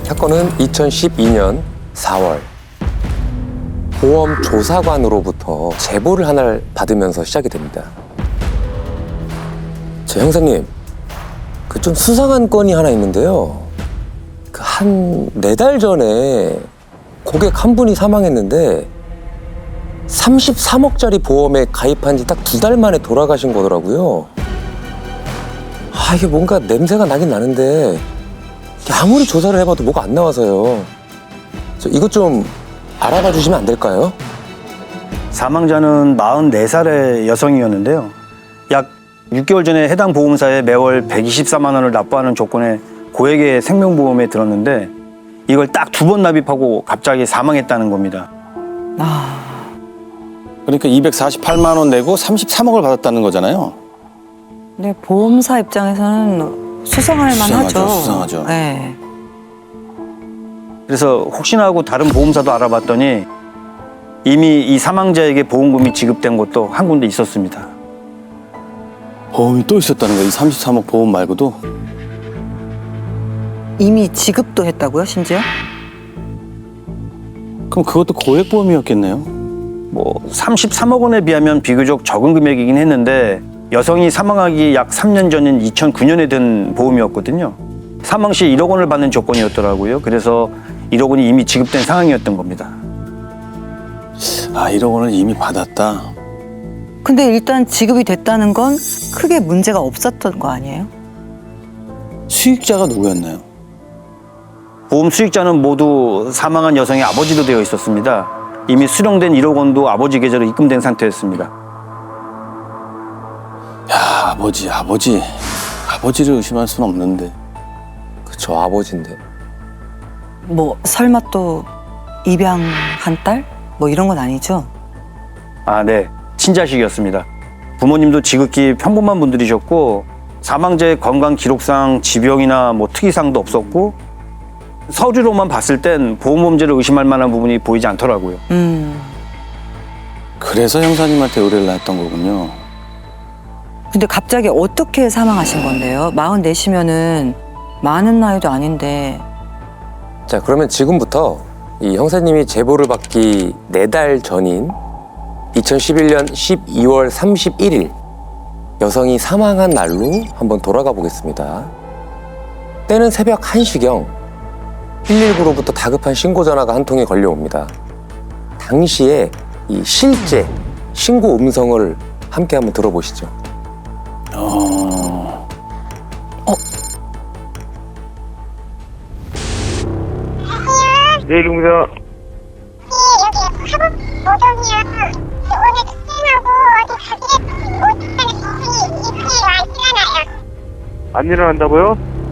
사건은 2012년 4월 보험 조사관으로부터 제보를 하나를 받으면서 시작이 됩니다. 저 형사님, 그 좀 수상한 건이 하나 있는데요. 그 한 4달 전에 고객 한 분이 사망했는데 33억짜리 보험에 가입한 지 딱 2달 만에 돌아가신 거더라고요. 아, 이게 뭔가 냄새가 나긴 나는데 아무리 조사를 해봐도 뭐가 안 나와서요. 이것 좀 알아봐 주시면 안 될까요? 사망자는 44살의 여성이었는데요. 약 6개월 전에 해당 보험사에 매월 124만 원을 납부하는 조건에 고액의 생명보험에 들었는데 이걸 딱 2번 납입하고 갑자기 사망했다는 겁니다. 그러니까 248만 원 내고 33억을 받았다는 거잖아요. 네, 보험사 입장에서는 수상할 만하죠. 수상하죠. 네. 그래서 혹시나 하고 다른 보험사도 알아봤더니 이미 이 사망자에게 보험금이 지급된 곳도 한 군데 있었습니다. 보험이 또 있었다는 거예요. 이 33억 보험 말고도. 이미 지급도 했다고요, 심지어? 그럼 그것도 고액 보험이었겠네요. 뭐 33억 원에 비하면 비교적 적은 금액이긴 했는데 여성이 사망하기 약 3년 전인 2009년에 든 보험이었거든요. 사망 시 1억 원을 받는 조건이었더라고요. 그래서 1억 원이 이미 지급된 상황이었던 겁니다. 아, 1억 원을 이미 받았다. 근데 일단 지급이 됐다는 건 크게 문제가 없었던 거 아니에요? 수익자가 누구였나요? 보험 수익자는 모두 사망한 여성의 아버지로 되어 있었습니다. 이미 수령된 1억 원도 아버지 계좌로 입금된 상태였습니다. 야, 아버지를 의심할 수는 없는데. 그쵸, 아버지인데. 뭐 설마 또 입양한 딸? 뭐 이런 건 아니죠? 아, 네. 친자식이었습니다. 부모님도 지극히 평범한 분들이셨고 사망자의 건강 기록상 지병이나 뭐 특이사항도 없었고 서류로만 봤을 땐 보험 범죄를 의심할 만한 부분이 보이지 않더라고요. 그래서 형사님한테 의뢰를 했던 거군요. 근데 갑자기 어떻게 사망하신 건데요? 44시면은 많은 나이도 아닌데. 자, 그러면 지금부터 이 형사님이 제보를 받기 4달 전인 2011년 12월 31일 여성이 사망한 날로 한번 돌아가 보겠습니다. 때는 새벽 1시경 119로부터 다급한 신고 전화가 한 통이 걸려옵니다. 당시에 이 실제 신고 음성을 함께 한번 들어보시죠. 네, 이동입니다. 여기 사법 노동이야. 오늘 퇴근하고 어디 가게 이틀이 와 있잖아요. 안 일어난다고요?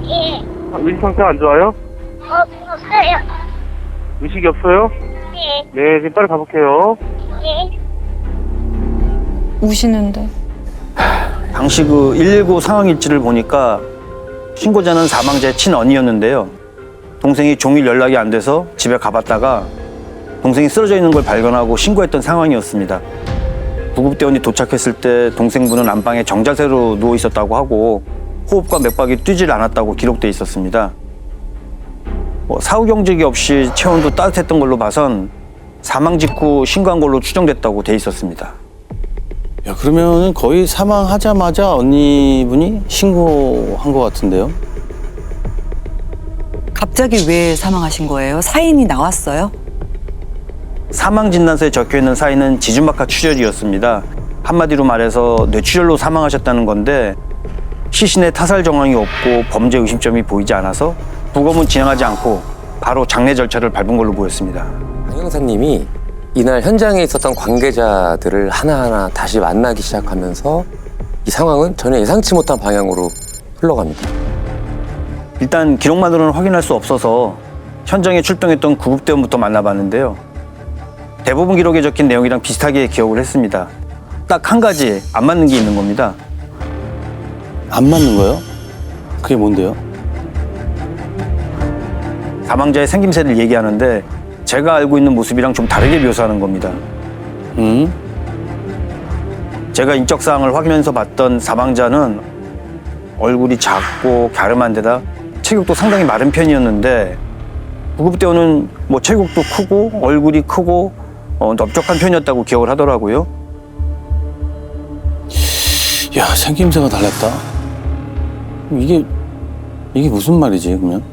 예. 의식 상태 안 좋아요? 없어요. 의식이 없어요? 예. 네, 지금 빨리 가볼게요. 예. 우시는데. 당시 그 119 상황 일지를 보니까 신고자는 사망자의 친언니였는데요. 동생이 종일 연락이 안 돼서 집에 가봤다가 동생이 쓰러져 있는 걸 발견하고 신고했던 상황이었습니다. 구급대원이 도착했을 때 동생분은 안방에 정자세로 누워 있었다고 하고 호흡과 맥박이 뛰질 않았다고 기록돼 있었습니다. 사후 경직이 없이 체온도 따뜻했던 걸로 봐선 사망 직후 신고한 걸로 추정됐다고 돼 있었습니다. 야, 그러면은 거의 사망하자마자 언니분이 신고한 것 같은데요? 갑자기 왜 사망하신 거예요? 사인이 나왔어요? 사망 진단서에 적혀있는 사인은 지준박하 출혈이었습니다. 한마디로 말해서 뇌출혈로 사망하셨다는 건데 시신에 타살 정황이 없고 범죄 의심점이 보이지 않아서 부검은 진행하지 않고 바로 장례 절차를 밟은 걸로 보였습니다. 강 형사님이 이날 현장에 있었던 관계자들을 하나하나 다시 만나기 시작하면서 이 상황은 전혀 예상치 못한 방향으로 흘러갑니다. 일단 기록만으로는 확인할 수 없어서 현장에 출동했던 구급대원부터 만나봤는데요. 대부분 기록에 적힌 내용이랑 비슷하게 기억을 했습니다. 딱 한 가지 안 맞는 게 있는 겁니다. 안 맞는 거요? 그게 뭔데요? 사망자의 생김새를 얘기하는데 제가 알고 있는 모습이랑 좀 다르게 묘사하는 겁니다. 제가 인적사항을 확인하면서 봤던 사망자는 얼굴이 작고 갸름한 데다 체격도 상당히 마른 편이었는데 구급대원은 뭐 체격도 크고 얼굴이 크고 넓적한 편이었다고 기억을 하더라고요. 야, 생김새가 달랐다. 이게 무슨 말이지, 그러면?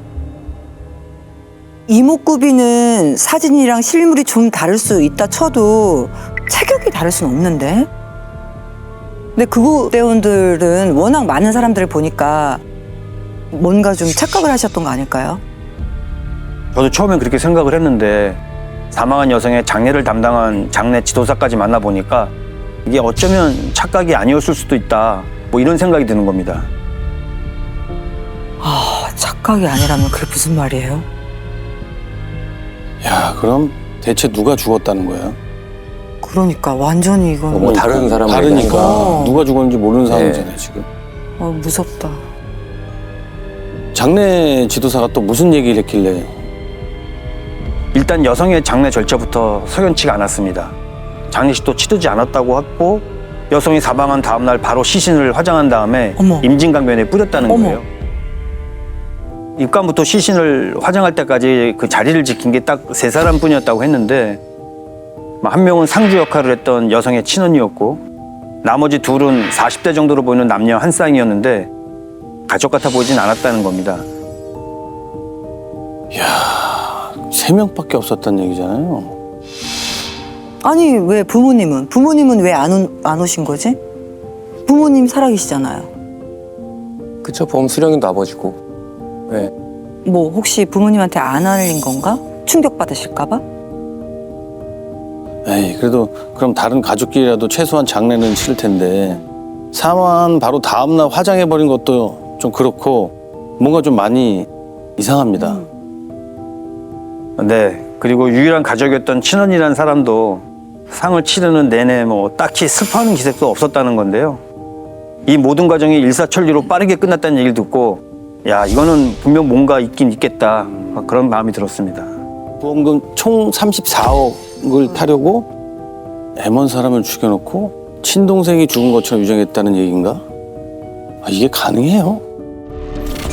이목구비는 사진이랑 실물이 좀 다를 수 있다 쳐도 체격이 다를 수는 없는데. 근데 구급대원들은 워낙 많은 사람들을 보니까 뭔가 좀 착각을 하셨던 거 아닐까요? 저도 처음엔 그렇게 생각을 했는데 사망한 여성의 장례를 담당한 장례 지도사까지 만나보니까 이게 어쩌면 착각이 아니었을 수도 있다. 뭐 이런 생각이 드는 겁니다. 아, 착각이 아니라면 그게 무슨 말이에요? 야, 그럼 대체 누가 죽었다는 거야? 그러니까 완전히 이건 뭐 다른 사람을 다르니까 얘기하니까. 누가 죽었는지 모르는 상황이잖아요, 지금. 무섭다. 장례 지도사가 또 무슨 얘기를 했길래? 일단 여성의 장례 절차부터 석연치가 않았습니다. 장례식도 치르지 않았다고 했고 여성이 사망한 다음 날 바로 시신을 화장한 다음에 어머. 임진강변에 뿌렸다는 어머. 거예요. 입관부터 시신을 화장할 때까지 그 자리를 지킨 게 딱 3사람뿐이었다고 했는데 한 명은 상주 역할을 했던 여성의 친언니였고 나머지 둘은 40대 정도로 보이는 남녀 한 쌍이었는데 가족 같아 보이진 않았다는 겁니다. 3명밖에 없었단 얘기잖아요. 아니 왜 부모님은 왜 안 오신 거지? 부모님 살아계시잖아요. 그쵸, 보험 수령님도 아버지고. 네. 뭐 혹시 부모님한테 안 알린 건가? 충격 받으실까 봐? 에이, 그래도 그럼 다른 가족끼리라도 최소한 장례는 치를 텐데 사망한 바로 다음날 화장해버린 것도 좀 그렇고 뭔가 좀 많이 이상합니다. 네. 그리고 유일한 가족이었던 친언니라는 사람도 상을 치르는 내내 뭐 딱히 슬퍼하는 기색도 없었다는 건데요. 이 모든 과정이 일사천리로 빠르게 끝났다는 얘기를 듣고 야, 이거는 분명 뭔가 있긴 있겠다. 그런 마음이 들었습니다. 보험금 총 34억을 타려고 애먼 사람을 죽여놓고 친동생이 죽은 것처럼 유정했다는 얘기인가? 이게 가능해요?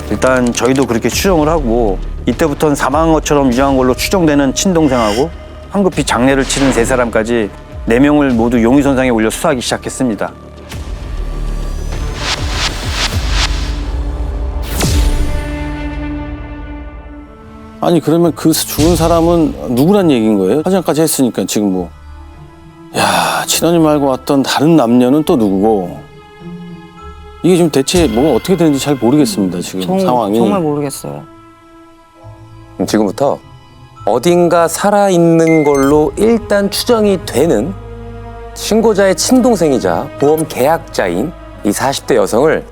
일단 저희도 그렇게 추정을 하고 이때부터는 사망한 것처럼 유정한 걸로 추정되는 친동생하고 황급히 장례를 치른 3사람까지 4명을 모두 용의선상에 올려 수사하기 시작했습니다. 아니 그러면 그 죽은 사람은 누구란 얘기인 거예요? 화장까지 했으니까 지금 뭐. 야, 친언니 말고 왔던 다른 남녀는 또 누구고. 이게 지금 대체 뭐가 어떻게 되는지 잘 모르겠습니다, 지금 상황이. 정말 모르겠어요. 그럼 지금부터 어딘가 살아있는 걸로 일단 추정이 되는 신고자의 친동생이자 보험 계약자인 이 40대 여성을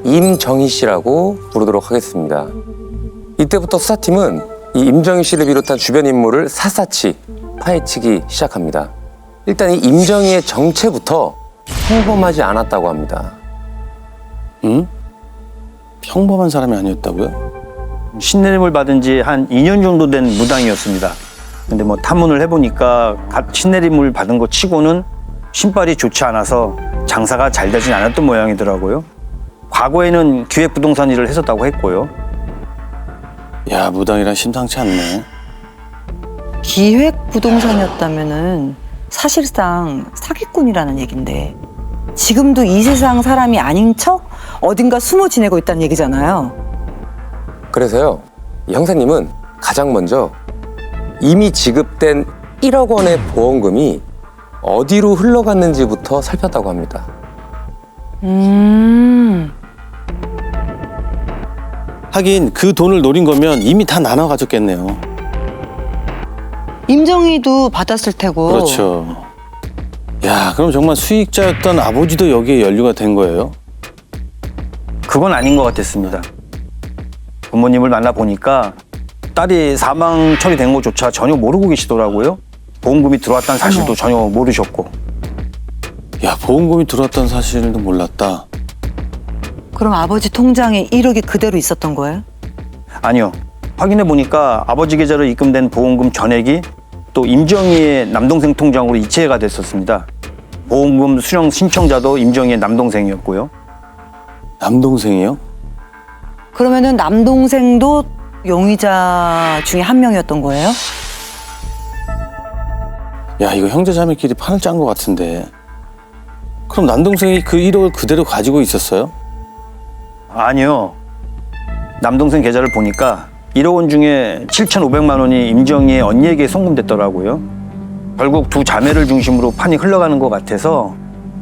임정희 씨라고 부르도록 하겠습니다. 이때부터 수사팀은 이 임정희 씨를 비롯한 주변 인물을 샅샅이 파헤치기 시작합니다. 일단 이 임정희의 정체부터 평범하지 않았다고 합니다. 응? 평범한 사람이 아니었다고요? 신내림을 받은 지 한 2년 정도 된 무당이었습니다. 근데 뭐 탐문을 해보니까 신내림을 받은 것 치고는 신발이 좋지 않아서 장사가 잘 되진 않았던 모양이더라고요. 과거에는 기획부동산 일을 했었다고 했고요. 야, 무당이란 심상치 않네. 기획 부동산이었다면은 사실상 사기꾼이라는 얘긴데 지금도 이 세상 사람이 아닌 척 어딘가 숨어 지내고 있다는 얘기잖아요. 그래서요, 이 형사님은 가장 먼저 이미 지급된 1억 원의 보험금이 어디로 흘러갔는지부터 살폈다고 합니다. 하긴 그 돈을 노린 거면 이미 다 나눠 가졌겠네요. 임정희도 받았을 테고. 그렇죠. 야, 그럼 정말 수익자였던 아버지도 여기에 연루가 된 거예요? 그건 아닌 것 같았습니다. 부모님을 만나보니까 딸이 사망 처리된 것조차 전혀 모르고 계시더라고요. 보험금이 들어왔다는 사실도 전혀 모르셨고. 야, 보험금이 들어왔다는 사실도 몰랐다. 그럼 아버지 통장에 1억이 그대로 있었던 거예요? 아니요. 확인해 보니까 아버지 계좌로 입금된 보험금 전액이 또 임정희의 남동생 통장으로 이체가 됐었습니다. 보험금 수령 신청자도 임정희의 남동생이었고요. 남동생이요? 그러면은 남동생도 용의자 중에 한 명이었던 거예요? 야, 이거 형제자매끼리 판을 짠 것 같은데. 그럼 남동생이 그 1억을 그대로 가지고 있었어요? 아니요. 남동생 계좌를 보니까 1억 원 중에 7,500만 원이 임정희의 언니에게 송금됐더라고요. 결국 두 자매를 중심으로 판이 흘러가는 것 같아서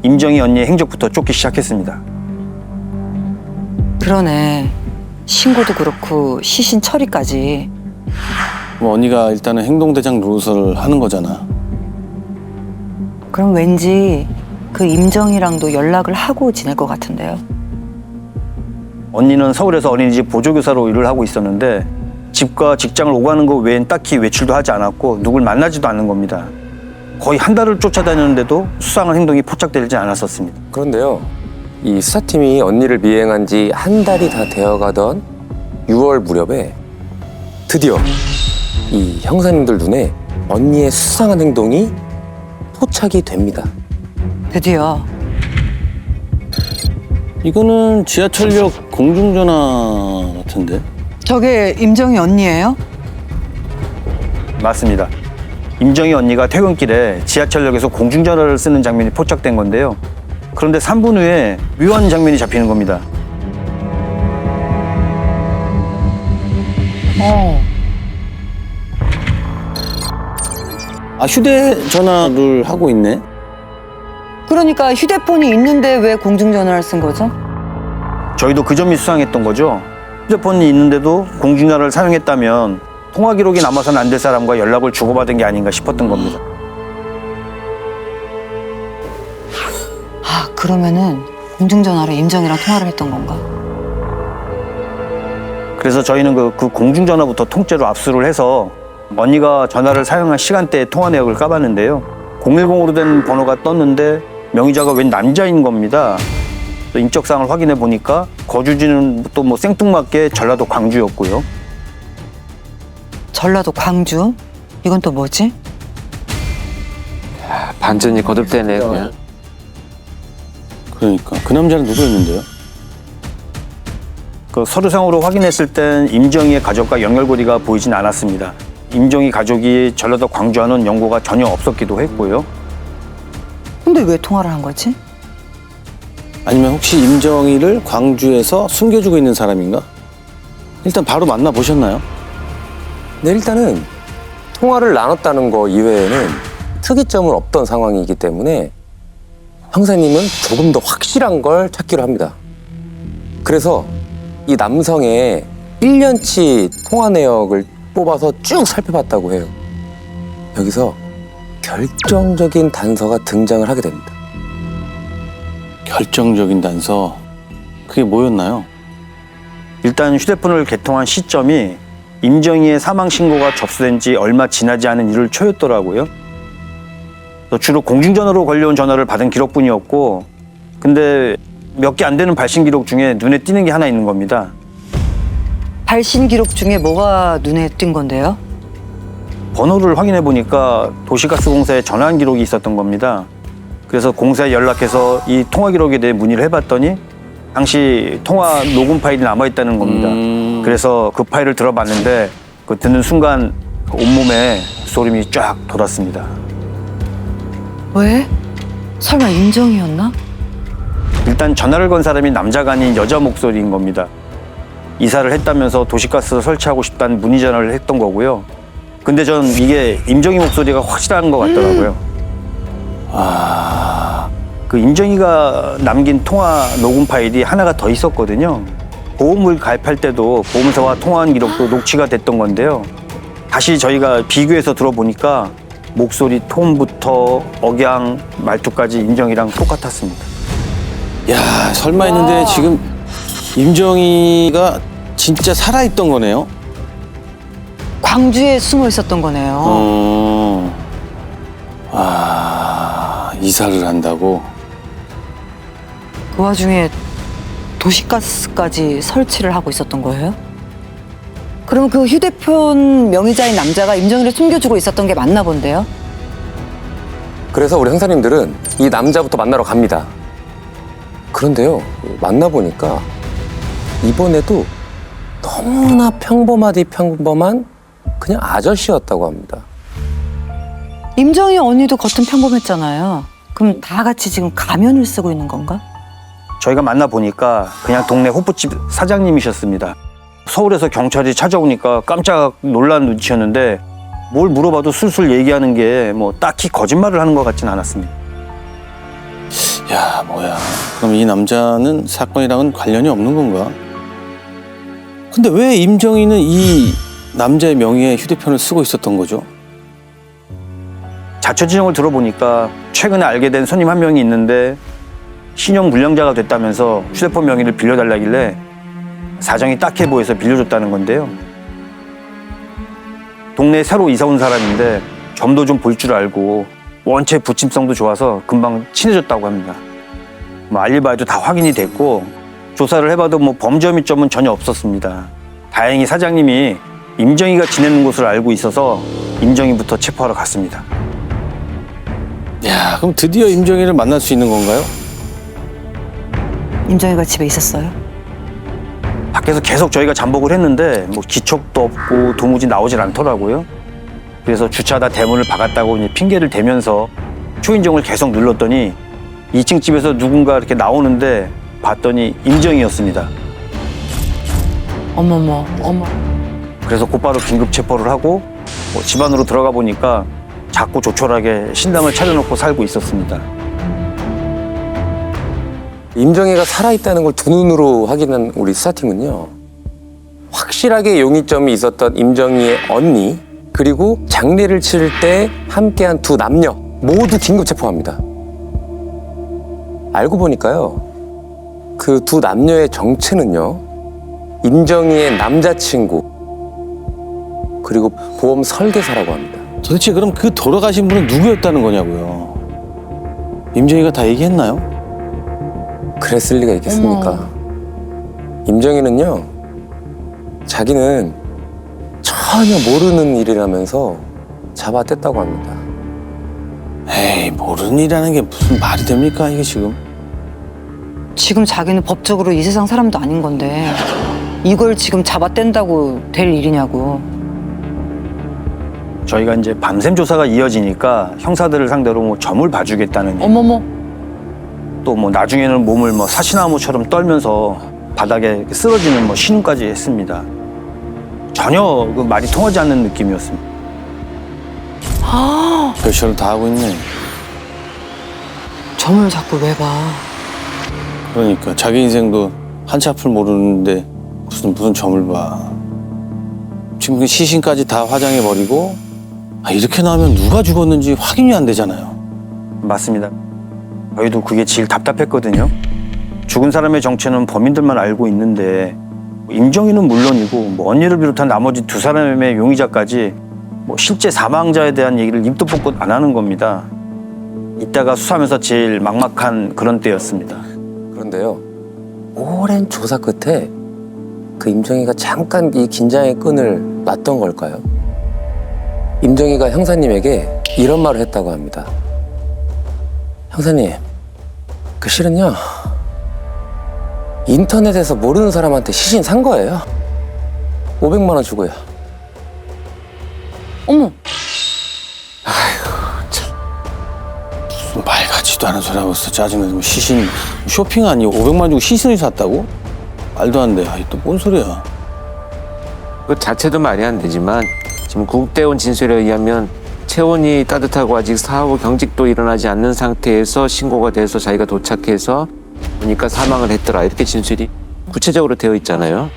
임정희 언니의 행적부터 쫓기 시작했습니다. 그러네. 신고도 그렇고 시신 처리까지. 그럼 언니가 일단은 행동대장 노릇을 하는 거잖아. 그럼 왠지 그 임정희랑도 연락을 하고 지낼 것 같은데요. 언니는 서울에서 어린이집 보조교사로 일을 하고 있었는데 집과 직장을 오가는 것 외엔 딱히 외출도 하지 않았고 누굴 만나지도 않는 겁니다. 거의 한 달을 쫓아다녔는데도 수상한 행동이 포착되지 않았었습니다. 그런데요, 이 수사팀이 언니를 미행한 지 한 달이 다 되어가던 6월 무렵에 드디어 이 형사님들 눈에 언니의 수상한 행동이 포착이 됩니다. 드디어. 이거는 지하철역 공중전화 같은데? 저게 임정희 언니예요? 맞습니다. 임정희 언니가 퇴근길에 지하철역에서 공중전화를 쓰는 장면이 포착된 건데요. 그런데 3분 후에 묘한 장면이 잡히는 겁니다. 아, 휴대전화를 하고 있네? 그러니까 휴대폰이 있는데 왜 공중전화를 쓴 거죠? 저희도 그 점이 수상했던 거죠. 휴대폰이 있는데도 공중전화를 사용했다면 통화 기록이 남아서는 안 될 사람과 연락을 주고받은 게 아닌가 싶었던 겁니다. 아, 그러면은 공중전화로 임정희랑 통화를 했던 건가? 그래서 저희는 그 공중전화부터 통째로 압수를 해서 언니가 전화를 사용한 시간대의 통화 내역을 까봤는데요. 010으로 된 번호가 떴는데 명의자가 웬 남자인 겁니다. 또 인적사항을 확인해 보니까 거주지는 또 뭐 생뚱맞게 전라도 광주였고요. 전라도 광주? 이건 또 뭐지? 반전이 거듭되네 그냥. 그러니까. 그 남자는 누구였는데요? 그 서류상으로 확인했을 땐 임정희의 가족과 연결고리가 보이진 않았습니다. 임정희 가족이 전라도 광주와는 연고가 전혀 없었기도 했고요. 근데 왜 통화를 한 거지? 아니면 혹시 임정희를 광주에서 숨겨주고 있는 사람인가? 일단 바로 만나보셨나요? 네, 일단은 통화를 나눴다는 거 이외에는 특이점은 없던 상황이기 때문에 형사님은 조금 더 확실한 걸 찾기로 합니다. 그래서 이 남성의 1년치 통화 내역을 뽑아서 쭉 살펴봤다고 해요. 여기서 결정적인 단서가 등장을 하게 됩니다. 결정적인 단서. 그게 뭐였나요? 일단 휴대폰을 개통한 시점이 임정희의 사망 신고가 접수된 지 얼마 지나지 않은 1월 초였더라고요. 주로 공중전화로 걸려온 전화를 받은 기록뿐이었고, 근데 몇 개 안 되는 발신 기록 중에 눈에 띄는 게 하나 있는 겁니다. 발신 기록 중에 뭐가 눈에 띈 건데요? 번호를 확인해 보니까 도시가스공사에 전화한 기록이 있었던 겁니다. 그래서 공사에 연락해서 이 통화 기록에 대해 문의를 해봤더니 당시 통화 녹음 파일이 남아있다는 겁니다. 그래서 그 파일을 들어봤는데 그 듣는 순간 온몸에 소름이 쫙 돋았습니다. 왜? 설마 임정희였나? 일단 전화를 건 사람이 남자가 아닌 여자 목소리인 겁니다. 이사를 했다면서 도시가스 설치하고 싶다는 문의 전화를 했던 거고요. 근데 전 이게 임정희 목소리가 확실한 것 같더라고요. 그 임정희가 남긴 통화 녹음 파일이 하나가 더 있었거든요. 보험을 가입할 때도 보험사와 통화한 기록도 녹취가 됐던 건데요. 다시 저희가 비교해서 들어보니까 목소리 톤부터 억양, 말투까지 임정희랑 똑같았습니다. 야, 설마 했는데 지금 임정희가 진짜 살아있던 거네요? 광주에 숨어 있었던 거네요. 이사를 한다고? 그 와중에 도시가스까지 설치를 하고 있었던 거예요? 그럼 그 휴대폰 명의자인 남자가 임정희를 숨겨주고 있었던 게 맞나 본데요? 그래서 우리 형사님들은 이 남자부터 만나러 갑니다. 그런데요, 만나보니까 이번에도 너무나 평범하디 평범한 그냥 아저씨였다고 합니다. 임정희 언니도 겉은 평범했잖아요. 그럼 다 같이 지금 가면을 쓰고 있는 건가? 저희가 만나보니까 그냥 동네 호프집 사장님이셨습니다. 서울에서 경찰이 찾아오니까 깜짝 놀란 눈치였는데 뭘 물어봐도 술술 얘기하는 게 뭐 딱히 거짓말을 하는 것 같진 않았습니다. 야, 뭐야. 그럼 이 남자는 사건이랑은 관련이 없는 건가? 근데 왜 임정희는 이 남자의 명의의 휴대폰을 쓰고 있었던 거죠? 자초지종을 들어보니까 최근에 알게 된 손님 한 명이 있는데 신용 불량자가 됐다면서 휴대폰 명의를 빌려달라길래 사정이 딱해 보여서 빌려줬다는 건데요. 동네에 새로 이사 온 사람인데 점도 좀 볼 줄 알고 원체 부침성도 좋아서 금방 친해졌다고 합니다. 뭐 알리바이도 다 확인이 됐고 조사를 해봐도 뭐 범죄 혐의점은 전혀 없었습니다. 다행히 사장님이 임정희가 지내는 곳을 알고 있어서 임정희부터 체포하러 갔습니다. 야, 그럼 드디어 임정희를 만날 수 있는 건가요? 임정희가 집에 있었어요? 밖에서 계속 저희가 잠복을 했는데 뭐 기척도 없고 도무지 나오질 않더라고요. 그래서 주차하다 대문을 박았다고 이제 핑계를 대면서 초인종을 계속 눌렀더니 2층 집에서 누군가 이렇게 나오는데 봤더니 임정희였습니다. 어머머, 어머. 그래서 곧바로 긴급 체포를 하고 뭐 집 안으로 들어가 보니까 작고 조촐하게 신당을 차려놓고 살고 있었습니다. 임정희가 살아있다는 걸 두 눈으로 확인한 우리 수사팀은요. 확실하게 용의점이 있었던 임정희의 언니 그리고 장례를 치를 때 함께한 두 남녀 모두 긴급 체포합니다. 알고 보니까요. 그 두 남녀의 정체는요. 임정희의 남자친구 그리고 보험 설계사라고 합니다. 도대체 그럼 그 돌아가신 분은 누구였다는 거냐고요? 임정희가 다 얘기했나요? 그랬을 리가 있겠습니까? 임정희는요. 자기는 전혀 모르는 일이라면서 잡아댔다고 합니다. 에이, 모르는 일이라는 게 무슨 말이 됩니까, 이게 지금? 지금 자기는 법적으로 이 세상 사람도 아닌 건데 이걸 지금 잡아뗀다고 될 일이냐고. 저희가 이제 밤샘 조사가 이어지니까 형사들을 상대로 뭐 점을 봐주겠다는 어머머. 또 뭐 나중에는 몸을 뭐 사시나무처럼 떨면서 바닥에 쓰러지는 뭐 신음까지 했습니다. 전혀 그 말이 통하지 않는 느낌이었습니다. 별시를 다 하고 있네. 점을 자꾸 왜 봐? 그러니까 자기 인생도 한치 앞을 모르는데 무슨 점을 봐. 지금 그 시신까지 다 화장해버리고 이렇게 나오면 누가 죽었는지 확인이 안 되잖아요. 맞습니다. 저희도 그게 제일 답답했거든요. 죽은 사람의 정체는 범인들만 알고 있는데 임정희는 물론이고 뭐 언니를 비롯한 나머지 두 사람의 용의자까지 뭐 실제 사망자에 대한 얘기를 입도 뻗고 안 하는 겁니다. 이따가 수사하면서 제일 막막한 그런 때였습니다. 그런데요. 오랜 조사 끝에 그 임정희가 잠깐 이 긴장의 끈을 놨던 걸까요? 임정희가 형사님에게 이런 말을 했다고 합니다. 형사님, 그 실은요. 인터넷에서 모르는 사람한테 시신 산 거예요. 500만 원 주고요. 어머. 무슨 말 같지도 않은 소리 하고 있어. 짜증나서 뭐 시신 쇼핑 아니고 500만 주고 시신을 샀다고? 말도 안 돼. 또 뭔 소리야. 그 자체도 말이 안 되지만 지금 구급대원 진술에 의하면 체온이 따뜻하고 아직 사후 경직도 일어나지 않는 상태에서 신고가 돼서 자기가 도착해서 보니까 사망을 했더라. 이렇게 진술이 구체적으로 되어 있잖아요.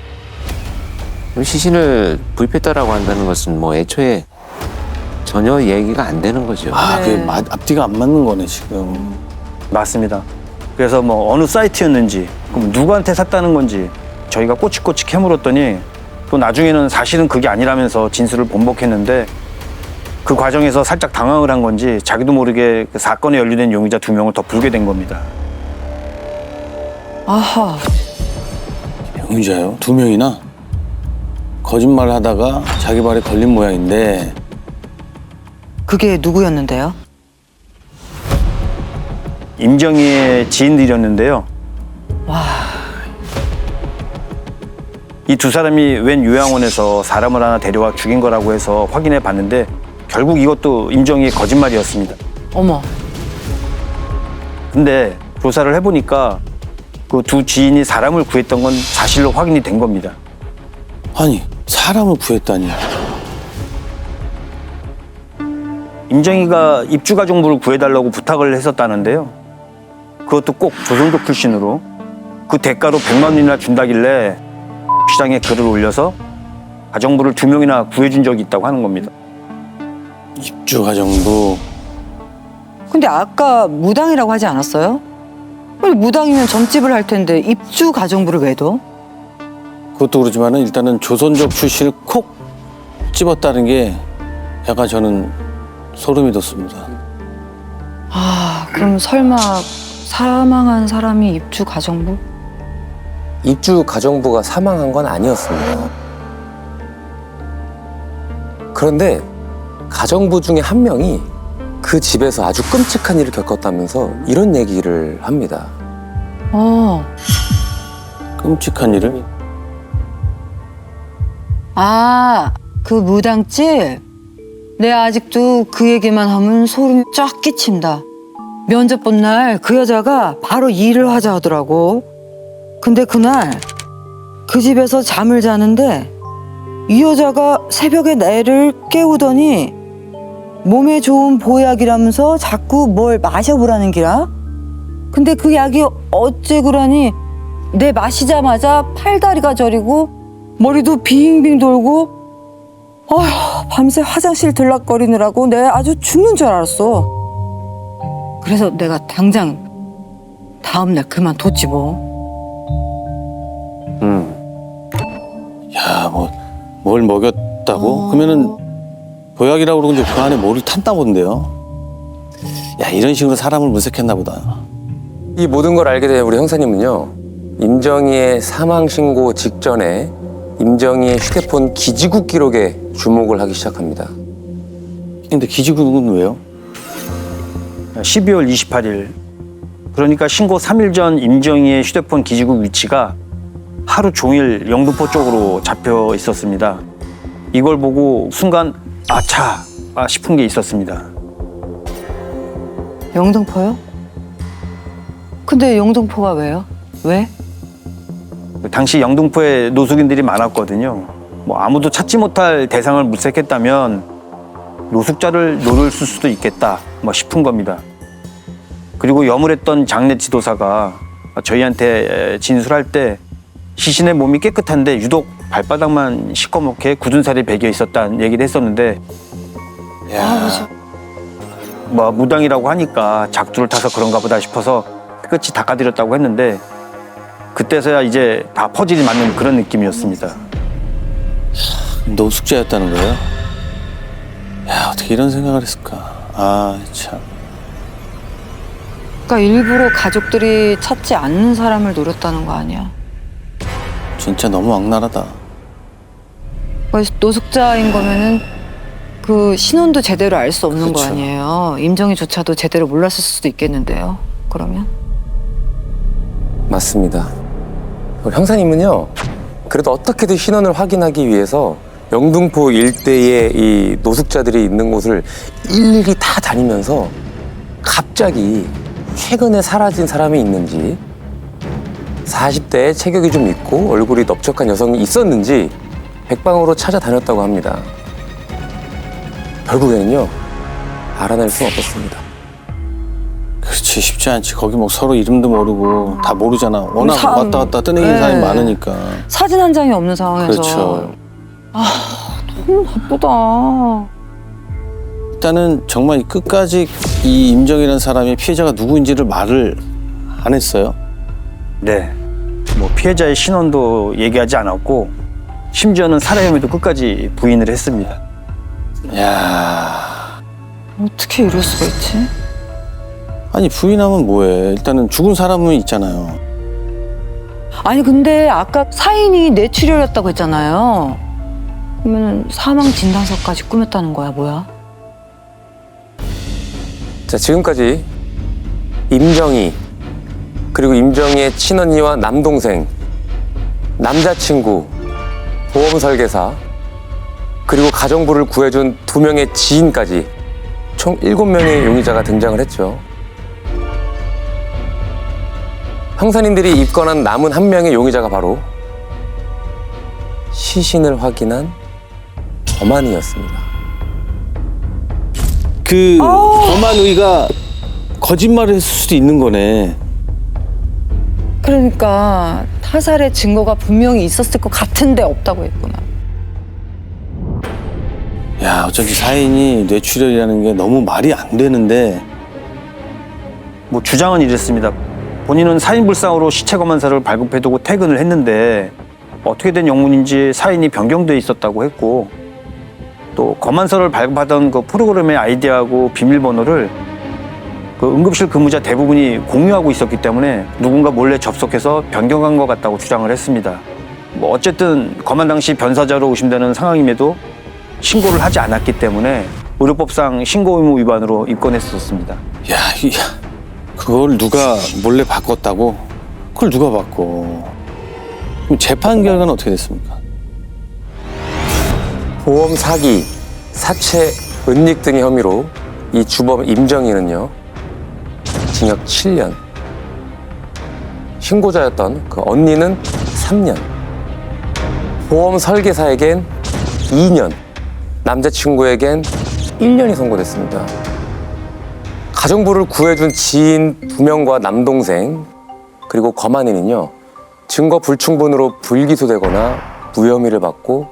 시신을 구입했다라고 한다는 것은 뭐 애초에 전혀 얘기가 안 되는 거죠. 그게 앞뒤가 안 맞는 거네, 지금. 맞습니다. 그래서 뭐 어느 사이트였는지 그럼 누구한테 샀다는 건지 저희가 꼬치꼬치 캐물었더니 또 나중에는 사실은 그게 아니라면서 진술을 번복했는데 그 과정에서 살짝 당황을 한 건지 자기도 모르게 그 사건에 연루된 용의자 2명을 더 불게 된 겁니다. 아하. 용의자요? 2명이나? 거짓말을 하다가 자기 발에 걸린 모양인데 그게 누구였는데요? 임정희의 지인들이었는데요. 와. 이 두 사람이 웬 요양원에서 사람을 하나 데려와 죽인 거라고 해서 확인해 봤는데 결국 이것도 임정희의 거짓말이었습니다. 어머. 근데 조사를 해보니까 그 두 지인이 사람을 구했던 건 사실로 확인이 된 겁니다. 아니 사람을 구했다니. 임정희가 입주가정부를 구해달라고 부탁을 했었다는데요. 그것도 꼭 조선족 출신으로 그 대가로 100만 원이나 준다길래 시장에 글을 올려서 가정부를 2명이나 구해준 적이 있다고 하는 겁니다. 입주가정부. 근데 아까 무당이라고 하지 않았어요? 아니, 무당이면 점집을 할 텐데 입주 가정부를 왜 둬? 그것도 그렇지만은 일단은 조선족 출신을 콕 집었다는 게 약간 저는 소름이 돋습니다. 아, 그럼 설마 사망한 사람이 입주 가정부? 입주 가정부가 사망한 건 아니었습니다. 그런데 가정부 중에 한 명이 그 집에서 아주 끔찍한 일을 겪었다면서 이런 얘기를 합니다. 끔찍한 일을. 아, 그 무당집? 내 아직도 그 얘기만 하면 소름이 쫙 끼친다. 면접 본 날 그 여자가 바로 일을 하자 하더라고. 근데 그날 그 집에서 잠을 자는데 이 여자가 새벽에 애를 깨우더니 몸에 좋은 보약이라면서 자꾸 뭘 마셔보라는 기라. 근데 그 약이 어째그러니 내 마시자마자 팔다리가 저리고 머리도 빙빙 돌고 어휴, 밤새 화장실 들락거리느라고 내가 아주 죽는 줄 알았어. 그래서 내가 당장 다음날 그만뒀지 뭐. 야, 뭘 먹였다고? 그러면은 보약이라고 그러고 이제 그 안에 뭐를 탔나 본데요. 야, 이런 식으로 사람을 물색했나 보다. 이 모든 걸 알게 된 우리 형사님은요, 임정희의 사망 신고 직전에 임정희의 휴대폰 기지국 기록에 주목을 하기 시작합니다. 근데 기지국은 왜요? 12월 28일 그러니까 신고 3일 전 임정희의 휴대폰 기지국 위치가 하루 종일 영등포 쪽으로 잡혀 있었습니다. 이걸 보고 순간 아차 싶은 게 있었습니다. 영등포요? 근데 영등포가 왜요? 왜? 당시 영등포에 노숙인들이 많았거든요. 뭐 아무도 찾지 못할 대상을 물색했다면 노숙자를 노릴 수도 있겠다 싶은 겁니다. 그리고 염을했던 장례 지도사가 저희한테 진술할 때 시신의 몸이 깨끗한데 유독 발바닥만 시꺼멓게 굳은 살이 배겨 있었다는 얘기를 했었는데 뭐 무당이라고 하니까 작두를 타서 그런가 보다 싶어서 끝이 닦아드렸다고 했는데 그때서야 이제 다 퍼즐이 맞는 그런 느낌이었습니다. 노숙자였다는 거예요? 야, 어떻게 이런 생각을 했을까? 아, 참. 그러니까 일부러 가족들이 찾지 않는 사람을 노렸다는 거 아니야? 진짜 너무 악랄하다. 노숙자인 거면은 그 신원도 제대로 알 수 없는 거 그렇죠. 아니에요? 임정희조차도 제대로 몰랐을 수도 있겠는데요. 그러면? 맞습니다. 우리 형사님은요, 그래도 어떻게든 신원을 확인하기 위해서 영등포 일대에 이 노숙자들이 있는 곳을 일일이 다 다니면서 갑자기 최근에 사라진 사람이 있는지 40대에 체격이 좀 있고 얼굴이 넓적한 여성이 있었는지 백방으로 찾아다녔다고 합니다. 결국에는요, 알아낼 수 없었습니다. 그렇지, 쉽지 않지. 거기 뭐 서로 이름도 모르고 다 모르잖아. 워낙 왔다 갔다 뜨내기는 네. 사람이 많으니까. 사진 한 장이 없는 상황에서. 그렇죠. 너무 나쁘다. 일단은 정말 끝까지 이 임정이라는 사람이 피해자가 누구인지를 말을 안 했어요. 네. 뭐 피해자의 신원도 얘기하지 않았고 심지어는 살해 혐의도 끝까지 부인을 했습니다. 야, 어떻게 이럴 수가 있지? 아니 부인하면 뭐해? 일단은 죽은 사람은 있잖아요. 아니 근데 아까 사인이 뇌출혈이었다고 했잖아요. 그러면 사망 진단서까지 꾸몄다는 거야, 뭐야? 자, 지금까지 임정희, 그리고 임정희의 친언니와 남동생, 남자친구, 보험 설계사, 그리고 가정부를 구해준 2명의 지인까지 총 7명의 용의자가 등장을 했죠. 형사님들이 입건한 남은 1명의 용의자가 바로 시신을 확인한 범안이었습니다. 그 범안의가 거짓말을 했을 수도 있는 거네. 그러니까 타살의 증거가 분명히 있었을 것 같은데 없다고 했구나. 야, 어쩐지 사인이 뇌출혈이라는 게 너무 말이 안 되는데. 뭐 주장은 이랬습니다. 본인은 사인불상으로 시체 검안서를 발급해두고 퇴근을 했는데 어떻게 된 영문인지 사인이 변경돼 있었다고 했고, 또 검안서를 발급하던 그 프로그램의 아이디하고 비밀번호를 그 응급실 근무자 대부분이 공유하고 있었기 때문에 누군가 몰래 접속해서 변경한 것 같다고 주장을 했습니다. 뭐 어쨌든 검안 당시 변사자로 의심되는 상황임에도 신고를 하지 않았기 때문에 의료법상 신고 의무 위반으로 입건했었습니다. 야, 그걸 누가 몰래 바꿨다고? 그걸 누가 바꿔? 그럼 재판 결과는 어떻게 됐습니까? 보험 사기, 사채, 은닉 등의 혐의로 이 주범 임정희는요, 징역 7년, 신고자였던 그 언니는 3년, 보험 설계사에겐 2년, 남자친구에겐 1년이 선고됐습니다. 가정부를 구해준 지인 2명과 남동생, 그리고 검안인은요, 증거 불충분으로 불기소되거나 무혐의를 받고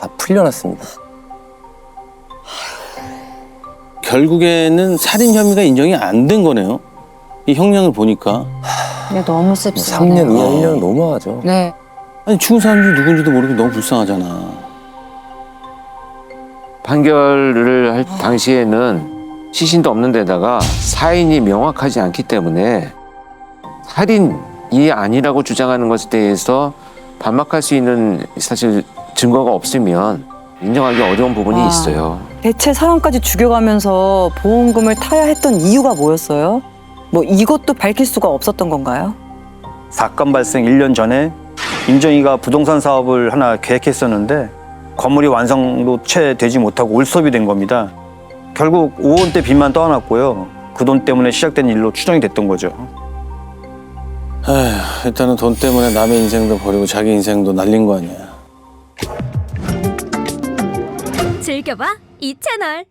다 풀려났습니다. 결국에는 살인 혐의가 인정이 안 된 거네요. 이 형량을 보니까. 근데 너무 씁쓸하네. 3년, 2년, 1년은 너무하죠. 네. 아니, 죽은 사람이 누군지도 모르고 너무 불쌍하잖아. 판결을 할 당시에는 시신도 없는 데다가 사인이 명확하지 않기 때문에 살인이 아니라고 주장하는 것에 대해서 반박할 수 있는 사실 증거가 없으면 인정하기 어려운 부분이 있어요. 대체 사람까지 죽여가면서 보험금을 타야 했던 이유가 뭐였어요? 뭐 이것도 밝힐 수가 없었던 건가요? 사건 발생 1년 전에 임정희가 부동산 사업을 하나 계획했었는데 건물이 완성도 채 되지 못하고 올수업이 된 겁니다. 결국 5원대 빚만 떠안았고요. 그 돈 때문에 시작된 일로 추정이 됐던 거죠. 에휴, 일단은 돈 때문에 남의 인생도 버리고 자기 인생도 날린 거 아니야. 즐겨봐 이 채널.